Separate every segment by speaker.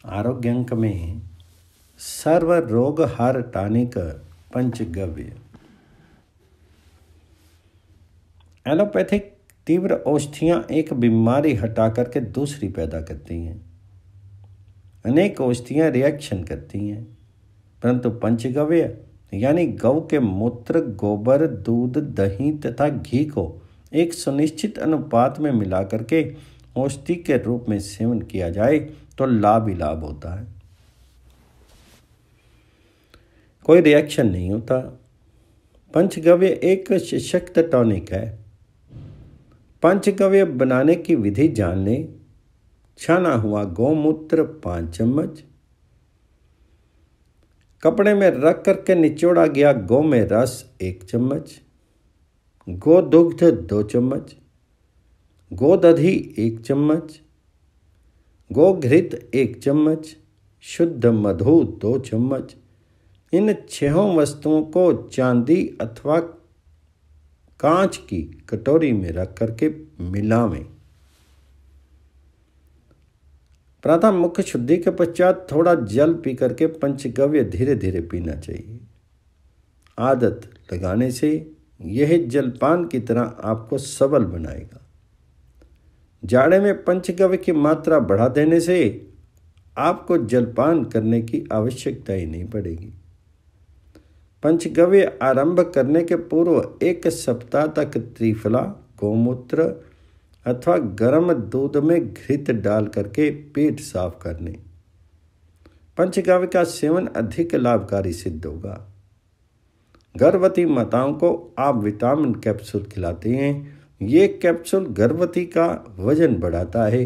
Speaker 1: आरोग्य अंक में सर्व रोग हर टानिक पंचगव्य। एलोपैथिक तीव्र औषधियाँ एक बीमारी हटा करके दूसरी पैदा करती हैं। अनेक औषधियाँ रिएक्शन करती हैं, परंतु पंचगव्य यानी गौ के मूत्र, गोबर, दूध, दही तथा घी को एक सुनिश्चित अनुपात में मिला करके औषधि के रूप में सेवन किया जाए तो लाभ ही लाभ होता है। कोई रिएक्शन नहीं होता। पंचगव्य एक सशक्त टॉनिक है। पंचगव्य बनाने की विधि जान लें। छाना हुआ गौमूत्र 5 चम्मच, कपड़े में रख करके निचोड़ा गया गौ में रस 1 चम्मच, गोदुग्ध 2 चम्मच, गोदधि 1 चम्मच, गोघृत 1 चम्मच, शुद्ध मधु 2 चम्मच। इन 6 वस्तुओं को चांदी अथवा कांच की कटोरी में रख करके मिलावें। प्रातः मुख शुद्धि के पश्चात थोड़ा जल पी करके पंचगव्य धीरे धीरे पीना चाहिए। आदत लगाने से यह जलपान की तरह आपको सबल बनाएगा। जाड़े में पंचगव्य की मात्रा बढ़ा देने से आपको जलपान करने की आवश्यकता ही नहीं पड़ेगी। पंचगव्य आरंभ करने के पूर्व 1 सप्ताह तक त्रिफला, गौमूत्र अथवा गर्म दूध में घृत डाल करके पेट साफ करने। पंचगव्य का सेवन अधिक लाभकारी सिद्ध होगा। गर्भवती माताओं को आप विटामिन कैप्सूल खिलाते हैं। ये कैप्सूल गर्भवती का वजन बढ़ाता है,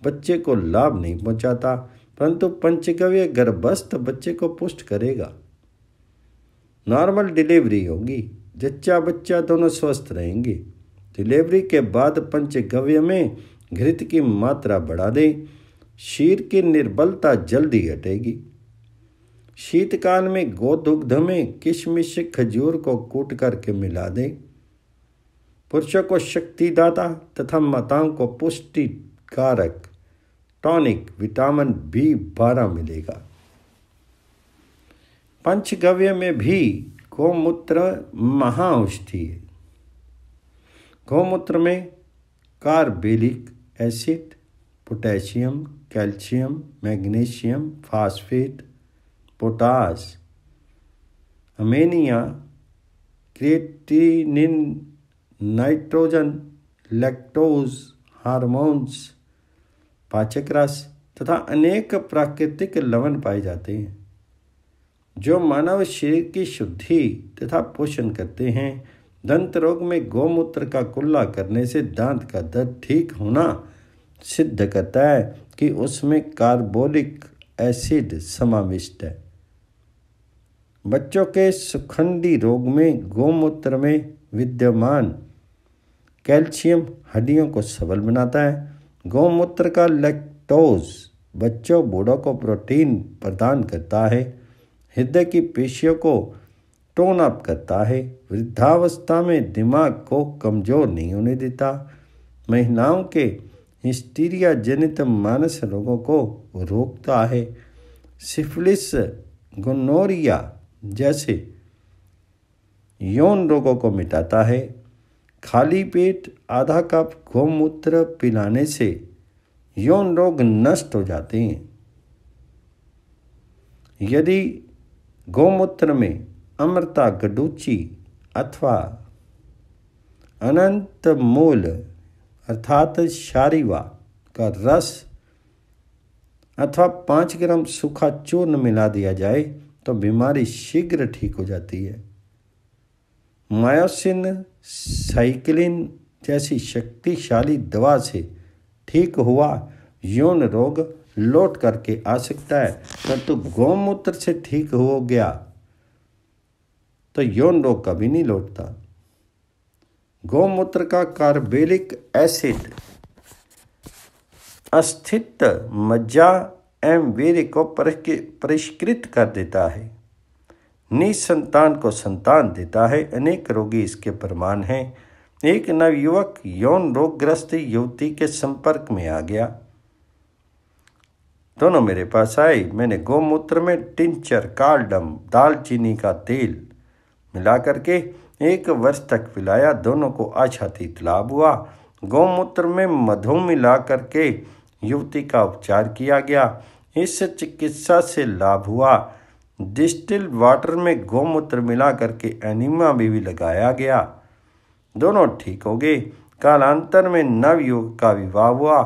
Speaker 1: बच्चे को लाभ नहीं पहुंचाता, परंतु पंचगव्य गर्भस्थ बच्चे को पुष्ट करेगा। नॉर्मल डिलीवरी होगी, जच्चा बच्चा दोनों स्वस्थ रहेंगे। डिलीवरी के बाद पंचगव्य में घृत की मात्रा बढ़ा दें। शीर की निर्बलता जल्दी हटेगी। शीतकाल में गोदुग्ध में किशमिश, खजूर को कूट करके मिला दें। पुरुषों को शक्तिदाता तथा माताओं को पुष्टि कारक टॉनिक विटामिन B12 मिलेगा। पंचगव्य में भी गौमूत्र महाऔषधि है। गौमूत्र में carbolic acid, potassium, calcium, magnesium, phosphate, potash, ammonia, creatinine, nitrogen, lactose, hormones, पाचक रस तथा अनेक प्राकृतिक लवण पाए जाते हैं जो मानव शरीर की शुद्धि तथा पोषण करते हैं। दंत रोग में गौमूत्र का कुल्ला करने से दांत का दर्द ठीक होना सिद्ध करता है कि उसमें कार्बोलिक एसिड समाविष्ट है। बच्चों के सुखंडी रोग में गौमूत्र में विद्यमान कैल्शियम हड्डियों को सबल बनाता है। गौमूत्र का लैक्टोज बच्चों बूढ़ों को प्रोटीन प्रदान करता है। हृदय की पेशियों को टोन अप करता है। वृद्धावस्था में दिमाग को कमजोर नहीं होने देता। महिलाओं के हिस्टीरिया जनित मानस रोगों को रोकता है। सिफिलिस, गोनोरिया जैसे यौन रोगों को मिटाता है। खाली पेट आधा कप गौमूत्र पिलाने से यौन रोग नष्ट हो जाते हैं। यदि गौमूत्र में अमृता गडुची अथवा अनंत मूल अर्थात शारीवा का रस अथवा 5 ग्राम सूखा चूर्ण मिला दिया जाए तो बीमारी शीघ्र ठीक हो जाती है। मायोसिन साइक्लिन जैसी शक्तिशाली दवा से ठीक हुआ यौन रोग लौट करके आ सकता है, परंतु गौमूत्र से ठीक हो गया तो यौन रोग कभी नहीं लौटता। गौमूत्र का कार्बेलिक एसिड अस्थित मज्जा एवं वीर्य को परिष्कृत कर देता है। निसंतान को संतान देता है। अनेक रोगी इसके प्रमाण हैं। एक नवयुवक यौन रोगग्रस्त युवती के संपर्क में आ गया। दोनों मेरे पास आए। मैंने गौमूत्र में टिंचर, कार्डम, दालचीनी का तेल मिला करके 1 वर्ष तक पिलाया। दोनों को आच्छादित लाभ हुआ। गौमूत्र में मधु मिला करके युवती का उपचार किया गया। इस चिकित्सा से लाभ हुआ। डिस्टिल्ड वाटर में गौमूत्र मिला करके एनीमा भी लगाया गया। दोनों ठीक हो गए। कालांतर में नवयुवक का विवाह हुआ।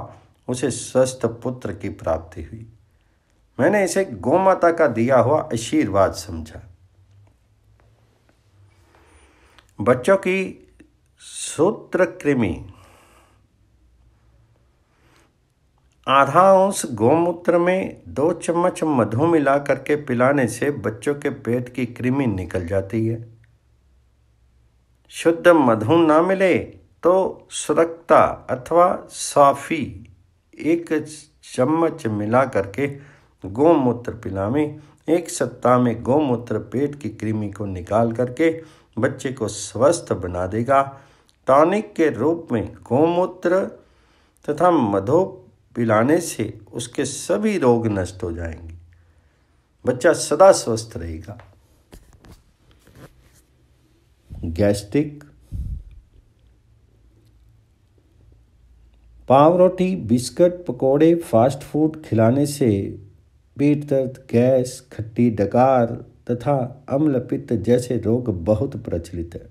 Speaker 1: उसे स्वस्थ पुत्र की प्राप्ति हुई। मैंने इसे गौमाता का दिया हुआ आशीर्वाद समझा। बच्चों की सूत्रकृमि। आधा अंश गौमूत्र में 2 चम्मच मधु मिला करके पिलाने से बच्चों के पेट की कृमि निकल जाती है। शुद्ध मधु ना मिले तो सुरक्ता अथवा साफी 1 चम्मच मिला करके गौमूत्र पिलावें। 1 सप्ताह में गौमूत्र पेट की कृमि को निकाल करके बच्चे को स्वस्थ बना देगा। टॉनिक के रूप में गौमूत्र तथा मधु पिलाने से उसके सभी रोग नष्ट हो जाएंगे। बच्चा सदा स्वस्थ रहेगा। गैस्ट्रिक। पाव रोटी, बिस्कुट, पकोड़े, फास्ट फूड खिलाने से पेट दर्द, गैस, खट्टी डकार तथा अम्ल पित्त जैसे रोग बहुत प्रचलित है।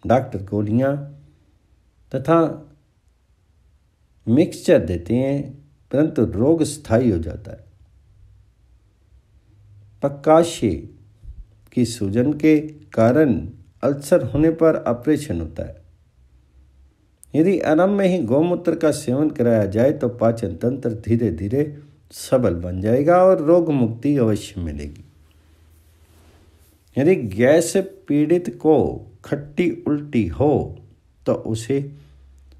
Speaker 1: डॉक्टर गोलियां तथा मिक्सचर देते हैं, परंतु रोग स्थायी हो जाता है। पक्काशय की सूजन के कारण अल्सर होने पर ऑपरेशन होता है। यदि आरंभ में ही गौमूत्र का सेवन कराया जाए तो पाचन तंत्र धीरे धीरे सबल बन जाएगा और रोग मुक्ति अवश्य मिलेगी। यदि गैस से पीड़ित को खट्टी उल्टी हो तो उसे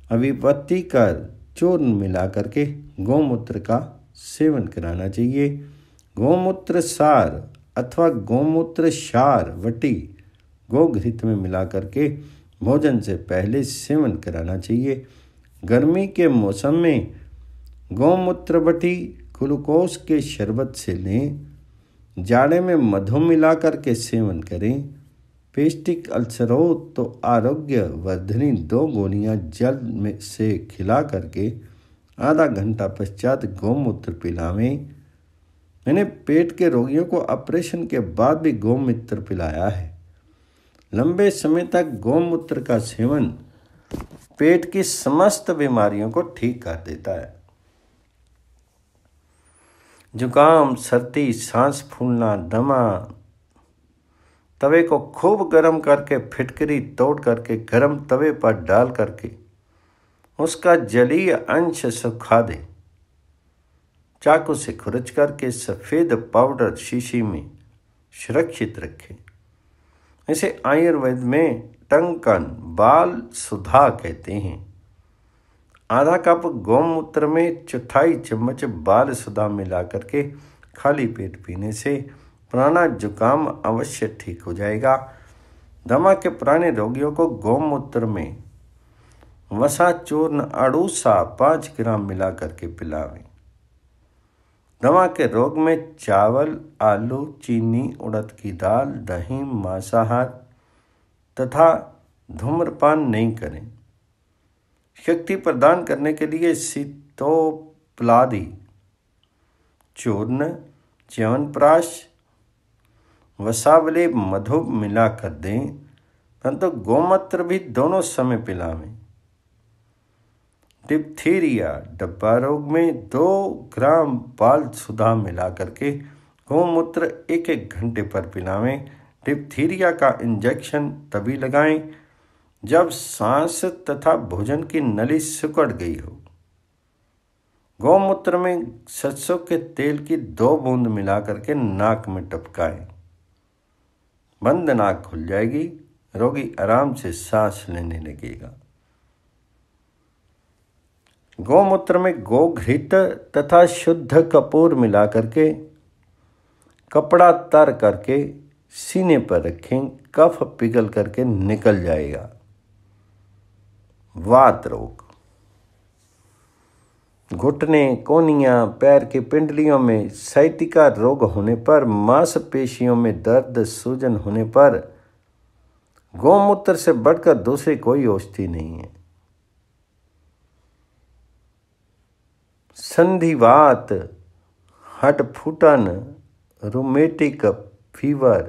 Speaker 1: अभिपत्ति कर चूर्ण मिला करके गौमूत्र का सेवन कराना चाहिए। गौमूत्र सार अथवा गौमूत्र क्षार वटी गोघृत में मिला करके भोजन से पहले सेवन कराना चाहिए। गर्मी के मौसम में गौमूत्र वटी ग्लूकोज के शरबत से लें। जाड़े में मधु मिला करके सेवन करें। पेस्टिक अल्सर हो तो आरोग्य वर्धनी 2 गोलियां जल में से खिला करके आधा घंटा पश्चात गौमूत्र पिलावें। मैंने पेट के रोगियों को ऑपरेशन के बाद भी गौमूत्र पिलाया है। लंबे समय तक गौमूत्र का सेवन पेट की समस्त बीमारियों को ठीक कर देता है। जुकाम, सर्दी, सांस फूलना, दमा, तवे को खूब गर्म करके फिटकरी तोड़ करके गर्म तवे पर डाल करके उसका जलीय अंश सुखा दे। चाकू से खुरच करके सफ़ेद पाउडर शीशी में सुरक्षित रखें। इसे आयुर्वेद में टंकन बाल सुधा कहते हैं। आधा कप गौमूत्र में 1/4 चम्मच बाल सुधा मिला करके खाली पेट पीने से पुराना जुकाम अवश्य ठीक हो जाएगा। दमा के पुराने रोगियों को गौमूत्र में वसा चूर्ण अड़ूसा 5 ग्राम मिला करके पिलावें। दमा के रोग में चावल, आलू, चीनी, उड़द की दाल, दही, मांसाहार तथा धूम्रपान नहीं करें। शक्ति प्रदान करने के लिए सीतोपलादी चूर्ण, च्यवनप्राश, वसावले, मधु मिला कर दें, परंतु गौमूत्र भी दोनों समय पिलावें। डिप्थीरिया डब्बा रोग में 2 ग्राम बाल सुधा मिला करके गौमूत्र 1-1 घंटे पर पिलावें। डिप्थीरिया का इंजेक्शन तभी लगाएं जब सांस तथा भोजन की नली सिकुड़ गई हो। गौमूत्र में सरसों के तेल की 2 बूंद मिला करके नाक में टपकाएं। बंद नाक खुल जाएगी, रोगी आराम से सांस लेने लगेगा। गौमूत्र में गोघृत तथा शुद्ध कपूर मिला करके कपड़ा तर करके सीने पर रखें, कफ पिघल करके निकल जाएगा। वात रोग। घुटने, कोहनियाँ, पैर की पिंडलियों में साइटिका रोग होने पर, मांसपेशियों में दर्द, सूजन होने पर गौमूत्र से बढ़कर दूसरी कोई औषधि नहीं है। संधिवात, हड्ड फूटन, रूमेटिक फीवर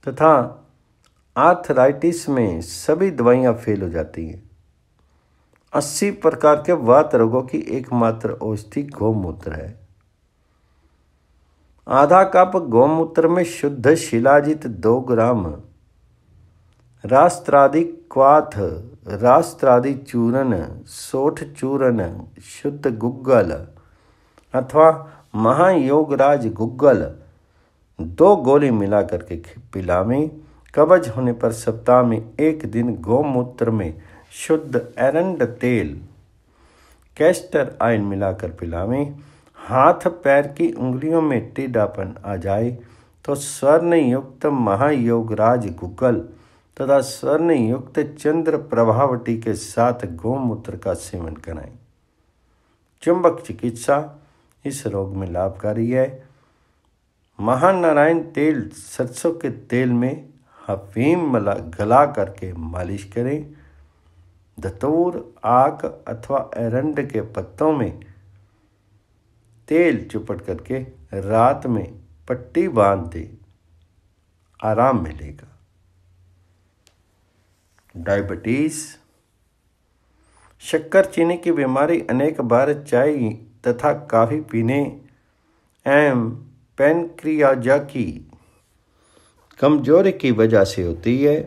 Speaker 1: तथा आर्थराइटिस में सभी दवाइयाँ फेल हो जाती हैं। 80 प्रकार के वात रोगों की एकमात्र औषधि गौमूत्र है। आधा कप गौमूत्र में शुद्ध शिलाजित 2 ग्राम, रास्त्रादि क्वाथ, रास्त्रादि चूर्ण, सोठ चूर्ण, शुद्ध गुग्गल अथवा महायोगराज गुग्गल 2 गोली मिला करके पिलावें। कब्ज होने पर सप्ताह में 1 दिन गौमूत्र में शुद्ध एरंड तेल, कैस्टर ऑयल मिलाकर पिलावें। हाथ पैर की उंगलियों में टेढ़ापन आ जाए तो स्वर्ण युक्त महायोगराज गुग्गल तथा स्वर्ण युक्त चंद्र प्रभावटी के साथ गौमूत्र का सेवन कराएं। चुंबक चिकित्सा इस रोग में लाभकारी है। महानारायण तेल सरसों के तेल में अफीम गला करके मालिश करें। धतूर, आक अथवा एरंड के पत्तों में तेल चुपड़ करके रात में पट्टी बांध दे, आराम मिलेगा। डायबिटीज, शक्कर चीनी की बीमारी अनेक बार चाय तथा कॉफी पीने एवं पैनक्रियाज की कमजोरी की वजह से होती है।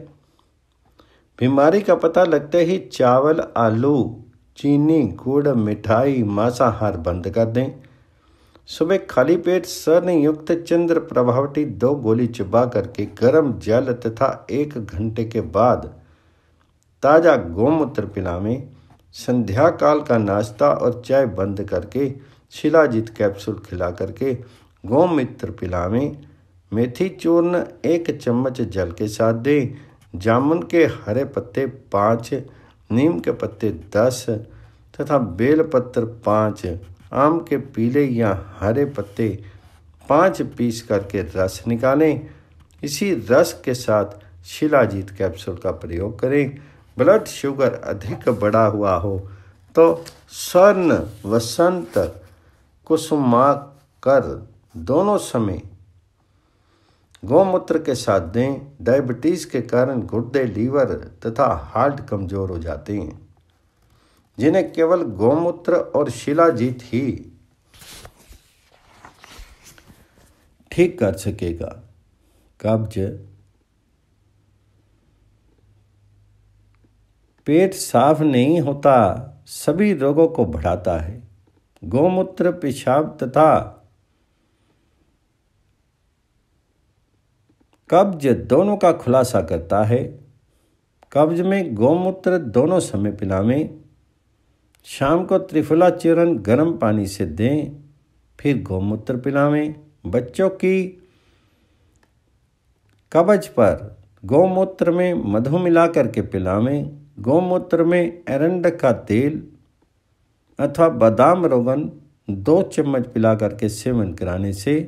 Speaker 1: बीमारी का पता लगते ही चावल, आलू, चीनी, गुड़, मिठाई, मांसाहार बंद कर दें। सुबह खाली पेट स्वर्ण युक्त चंद्र प्रभावटी 2 गोली चबा करके गर्म जल तथा 1 घंटे के बाद ताज़ा गौमूत्र पिलावें। संध्या काल का नाश्ता और चाय बंद करके शिलाजीत कैप्सूल खिला करके गौमूत्र पिलावें। मेथी चूर्ण 1 चम्मच जल के साथ दें। जामुन के हरे पत्ते 5, नीम के पत्ते 10 तथा बेलपत्र 5, आम के पीले या हरे पत्ते 5 पीस करके रस निकालें। इसी रस के साथ शिलाजीत कैप्सूल का प्रयोग करें। ब्लड शुगर अधिक बढ़ा हुआ हो तो स्वर्ण वसंत कुसुमाकर दोनों समय गौमूत्र के साथ दें। डायबिटीज के कारण गुर्दे, लीवर तथा हार्ट कमजोर हो जाते हैं, जिन्हें केवल गौमूत्र और शिलाजीत ही ठीक कर सकेगा। कब्ज, पेट साफ नहीं होता, सभी रोगों को बढ़ाता है। गौमूत्र पेशाब तथा कब्ज दोनों का खुलासा करता है। कब्ज में गौमूत्र दोनों समय पिलावें। शाम को त्रिफला चूर्ण गर्म पानी से दें, फिर गौमूत्र पिलावें। बच्चों की कब्ज पर गौमूत्र में मधु मिला करके पिलावें। गौमूत्र में एरंड का तेल अथवा बादाम रोगन 2 चम्मच पिला करके सेवन कराने से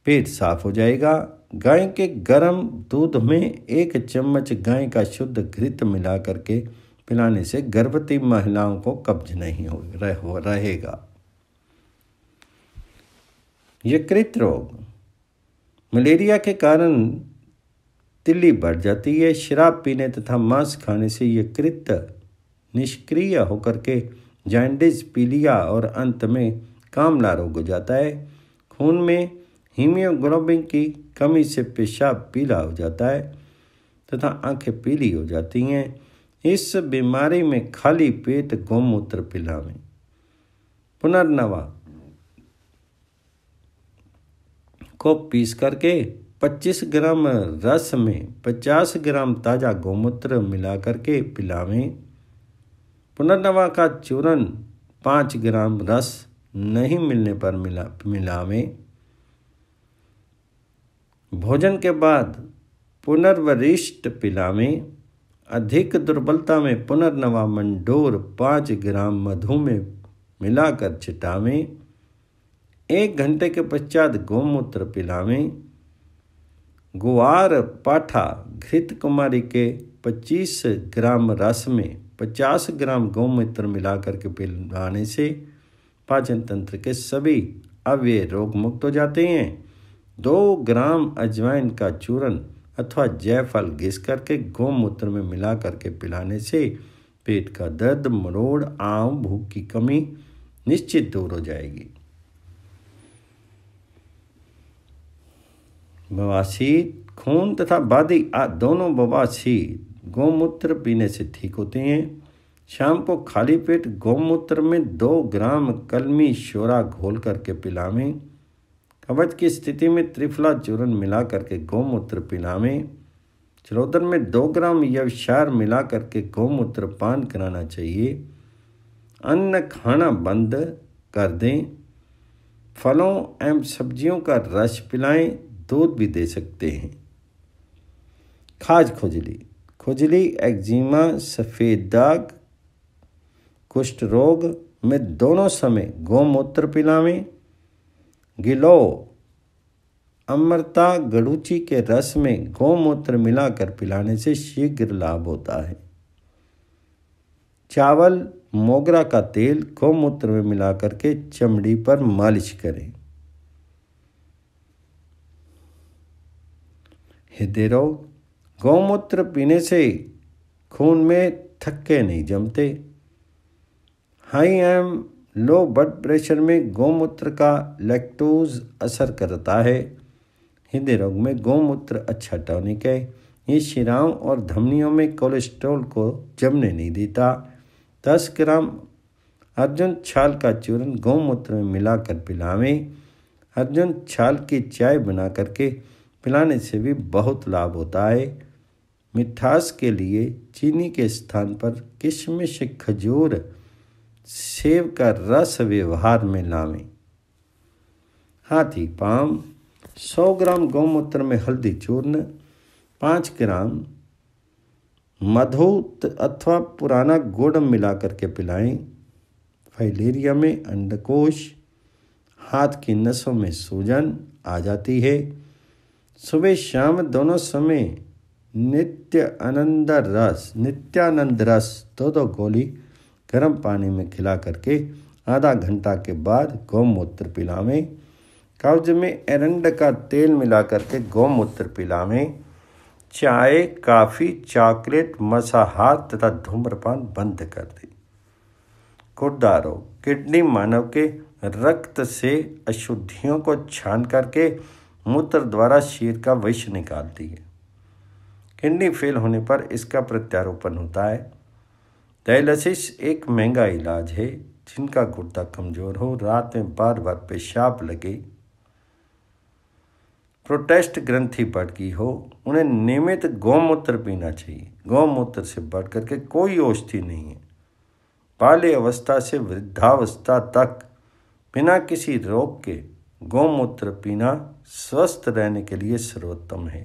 Speaker 1: पेट साफ हो जाएगा। गाय के गर्म दूध में 1 चम्मच गाय का शुद्ध घृत मिला करके पिलाने से गर्भवती महिलाओं को कब्ज नहीं रहेगा। यकृत रोग, मलेरिया के कारण तिल्ली बढ़ जाती है। शराब पीने तथा मांस खाने से यकृत निष्क्रिय होकर के जॉन्डिस, पीलिया और अंत में कामला रोग हो जाता है। खून में हीमोग्लोबिन की कमी से पेशाब पीला हो जाता है तथा आंखें पीली हो जाती हैं। इस बीमारी में खाली पेट गौमूत्र पिलावें। पुनर्नवा को पीस करके 25 ग्राम रस में 50 ग्राम ताज़ा गौमूत्र मिला करके पिलावें। पुनर्नवा का चूर्ण 5 ग्राम रस नहीं मिलने पर मिलावें। भोजन के बाद पुनर्वरिष्ट पिलावें। अधिक दुर्बलता में पुनर्नवा मंडोर 5 ग्राम मधु में मिलाकर छिटावें। 1 घंटे के पश्चात गौमूत्र पिलावें। गुआर पाठा घृत कुमारी के 25 ग्राम रस में 50 ग्राम गौमूत्र मिलाकर के पिलाने से पाचन तंत्र के सभी अवयव रोग मुक्त हो जाते हैं। 2 ग्राम अजवाइन का चूर्ण अथवा जायफल घिस करके गौमूत्र में मिला करके पिलाने से पेट का दर्द, मरोड़, आंव, भूख की कमी निश्चित दूर हो जाएगी। बवासीर, खून तथा बादी दोनों बवासीर गौमूत्र पीने से ठीक होते हैं। शाम को खाली पेट गौमूत्र में 2 ग्राम कलमी शोरा घोल करके पिलावें। कब्ज की स्थिति में त्रिफला चूर्ण मिला करके गौमूत्र पिलावें। चरोदर में 2 ग्राम यवक्षार मिला करके गौमूत्र पान कराना चाहिए। अन्न खाना बंद कर दें। फलों एवं सब्जियों का रस पिलाएं। दूध भी दे सकते हैं। खाज खुजली, खुजली, एक्जिमा, सफ़ेद दाग, कुष्ठ रोग में दोनों समय गौमूत्र पिलावें। गिलो, अमृता, गड़ूची के रस में गौमूत्र मिलाकर पिलाने से शीघ्र लाभ होता है। चावल, मोगरा का तेल गौमूत्र में मिलाकर के चमड़ी पर मालिश करें। हृदय रोग, गौमूत्र पीने से खून में थक्के नहीं जमते। हाई एवं लो ब्लड प्रेशर में गौमूत्र का लैक्टोज असर करता है। हृदय रोग में गौमूत्र अच्छा टॉनिक है। ये शिराओं और धमनियों में कोलेस्ट्रॉल को जमने नहीं देता। 10 ग्राम अर्जुन छाल का चूर्ण गौमूत्र में मिलाकर पिलावें। अर्जुन छाल की चाय बना करके पिलाने से भी बहुत लाभ होता है। मिठास के लिए चीनी के स्थान पर किशमिश, खजूर, सेब का रस व्यवहार में लावें। हाथी पाम, 100 ग्राम गौमूत्र में हल्दी चूर्ण, 5 ग्राम मधु अथवा पुराना गुड़ मिला करके पिलाएं। फाइलेरिया में अंडकोश, हाथ की नसों में सूजन आ जाती है। सुबह शाम दोनों समय नित्यानंद रस 2 गोली गर्म पानी में खिला करके आधा घंटा के बाद गौमूत्र पिलावें। कब्ज में एरंड का तेल मिला करके गौमूत्र पिलावें। चाय, काफ़ी, चॉकलेट, मांसाहार तथा धूम्रपान बंद कर दें। गुर्दा रोग, किडनी मानव के रक्त से अशुद्धियों को छान करके मूत्र द्वारा शरीर का विष निकालती है। किडनी फेल होने पर इसका प्रत्यारोपण होता है। डायलिसिस एक महंगा इलाज है। जिनका गुर्दा कमजोर हो, रात में बार बार पेशाब लगे, प्रोस्टेट ग्रंथि बढ़ गई हो, उन्हें नियमित गौमूत्र पीना चाहिए। गौमूत्र से बढ़ करके कोई औषधि नहीं है। बाल्य अवस्था से वृद्धावस्था तक बिना किसी रोग के गौमूत्र पीना स्वस्थ रहने के लिए सर्वोत्तम है।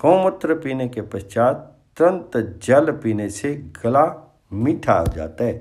Speaker 1: गौमूत्र पीने के पश्चात तुरंत जल पीने से गला मीठा हो जाता है।